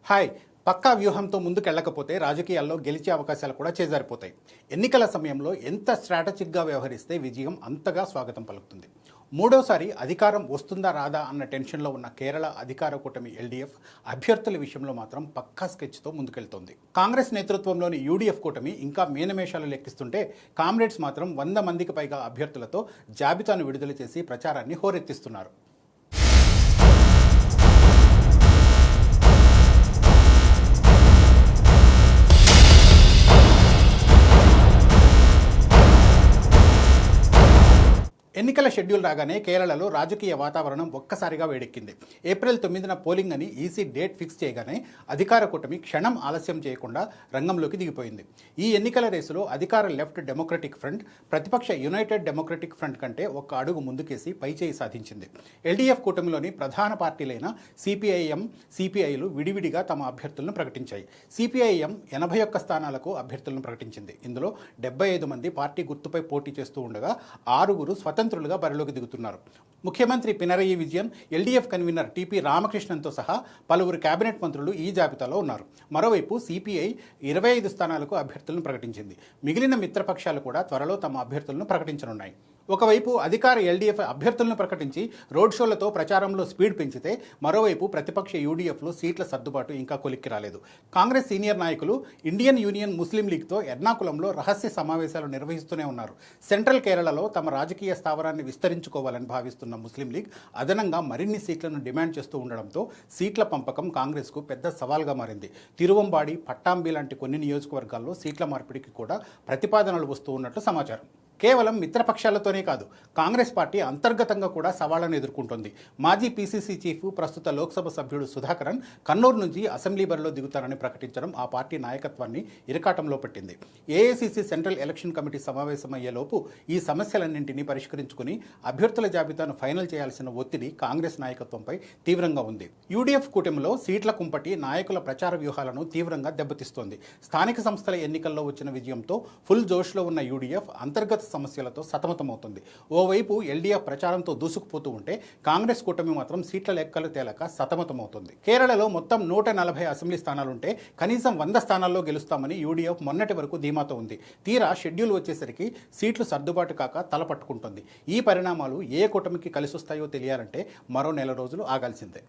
Hi. పక్కా వ్యూహంతో ముందుకెళ్లకపోతే రాజకీయాల్లో గెలిచే అవకాశాలు కూడా చేజారిపోతాయి. ఎన్నికల సమయంలో ఎంత స్ట్రాటజిక్గా వ్యవహరిస్తే విజయం అంతగా స్వాగతం పలుకుతుంది. మూడోసారి అధికారం వస్తుందా రాదా అన్న టెన్షన్లో ఉన్న కేరళ అధికార కూటమి ఎల్డీఎఫ్ అభ్యర్థుల విషయంలో మాత్రం పక్కా స్కెచ్తో ముందుకెళ్తోంది. కాంగ్రెస్ నేతృత్వంలోని యూడీఎఫ్ కూటమి ఇంకా మేనమేషాలు లెక్కిస్తుంటే కామ్రేడ్స్ మాత్రం 100 మందికి పైగా అభ్యర్థులతో జాబితాను విడుదల చేసి ప్రచారాన్ని హోరెత్తిస్తున్నారు. ఎన్నికల షెడ్యూల్ రాగానే కేరళలో రాజకీయ వాతావరణం ఒక్కసారిగా వేడెక్కింది. ఏప్రిల్ 9న పోలింగ్ అని ఈసీ డేట్ ఫిక్స్ చేయగానే అధికార కూటమి క్షణం ఆలస్యం చేయకుండా రంగంలోకి దిగిపోయింది. ఈ ఎన్నికల రేసులో అధికార లెఫ్ట్ డెమోక్రటిక్ ఫ్రంట్ ప్రతిపక్ష యునైటెడ్ డెమోక్రటిక్ ఫ్రంట్ కంటే ఒక్క అడుగు ముందుకేసి పైచేయి సాధించింది. ఎల్డీఎఫ్ కూటమిలోని ప్రధాన పార్టీలైన సిపిఐఎం, సిపిఐలు విడివిడిగా తమ అభ్యర్థులను ప్రకటించాయి. సిపిఐఎం 81 స్థానాలకు అభ్యర్థులను ప్రకటించింది. ఇందులో 75 మంది పార్టీ గుర్తుపై పోటీ చేస్తూ ఉండగా 6 స్వతంత్రులుగా బరిలోకి దిగుతున్నారు. ముఖ్యమంత్రి Pinarayi Vijayan, LDF convener TP రామకృష్ణన్తో సహా పలువురు కేబినెట్ మంత్రులు ఈ జాబితాలో ఉన్నారు. మరోవైపు సిపిఐ 25 స్థానాలకు అభ్యర్థులను ప్రకటించింది. మిగిలిన మిత్రపక్షాలు కూడా త్వరలో తమ అభ్యర్థులను ప్రకటించనున్నాయి. ఒకవైపు అధికార ఎల్డీఎఫ్ అభ్యర్థులను ప్రకటించి రోడ్ షోలతో ప్రచారంలో స్పీడ్ పెంచితే, మరోవైపు ప్రతిపక్ష యూడీఎఫ్లో సీట్ల సర్దుబాటు ఇంకా కొలిక్కి రాలేదు. కాంగ్రెస్ సీనియర్ నాయకులు ఇండియన్ యూనియన్ ముస్లిం లీగ్తో ఎర్నాకులంలో రహస్య సమావేశాలు నిర్వహిస్తూనే ఉన్నారు. సెంట్రల్ కేరళలో తమ రాజకీయ స్థావరాన్ని విస్తరించుకోవాలని భావిస్తున్న ముస్లిం లీగ్ అదనంగా మరిన్ని సీట్లను డిమాండ్ చేస్తూ ఉండడంతో సీట్ల పంపకం కాంగ్రెస్కు పెద్ద సవాల్గా మారింది. తిరువంబాడి, పట్టాంబి లాంటి కొన్ని నియోజకవర్గాల్లో సీట్ల మార్పిడికి కూడా ప్రతిపాదనలు వస్తూ ఉన్నట్లు సమాచారం. కేవలం మిత్రపక్షాలతోనే కాదు, కాంగ్రెస్ పార్టీ అంతర్గతంగా కూడా సవాళ్లను ఎదుర్కొంటోంది. మాజీ పీసీసీ చీఫ్, ప్రస్తుత లోక్సభ సభ్యుడు సుధాకరన్ కన్నూరు నుంచి అసెంబ్లీ బరిలో దిగుతారని ప్రకటించడం ఆ పార్టీ నాయకత్వాన్ని ఇరకాటంలో పెట్టింది. ఏఐసీసీ సెంట్రల్ ఎలక్షన్ కమిటీ సమావేశమయ్యేలోపు ఈ సమస్యలన్నింటినీ పరిష్కరించుకుని అభ్యర్థుల జాబితాను ఫైనల్ చేయాల్సిన ఒత్తిడి కాంగ్రెస్ నాయకత్వంపై తీవ్రంగా ఉంది. యూడీఎఫ్ కూటమిలో సీట్ల కుంపటి నాయకుల ప్రచార వ్యూహాలను తీవ్రంగా దెబ్బతీస్తోంది. స్థానిక సంస్థల ఎన్నికల్లో వచ్చిన విజయంతో ఫుల్ జోష్లో ఉన్న యూడీఎఫ్ అంతర్గత సమస్యలతో సతమతమవుతుంది. ఓవైపు ఎల్డీఎఫ్ ప్రచారంతో దూసుకుపోతూ ఉంటే కాంగ్రెస్ కూటమి మాత్రం సీట్ల లెక్కలు తేలక సతమతమవుతుంది. కేరళలో మొత్తం 140 అసెంబ్లీ స్థానాలుంటే కనీసం 100 స్థానాల్లో గెలుస్తామని యూడీఎఫ్ మొన్నటి వరకు ధీమాతో ఉంది. తీరా షెడ్యూల్ వచ్చేసరికి సీట్లు సర్దుబాటు కాక తలపట్టుకుంటుంది. ఈ పరిణామాలు ఏ కూటమికి కలిసొస్తాయో తెలియాలంటే మరో నెల రోజులు ఆగాల్సిందే.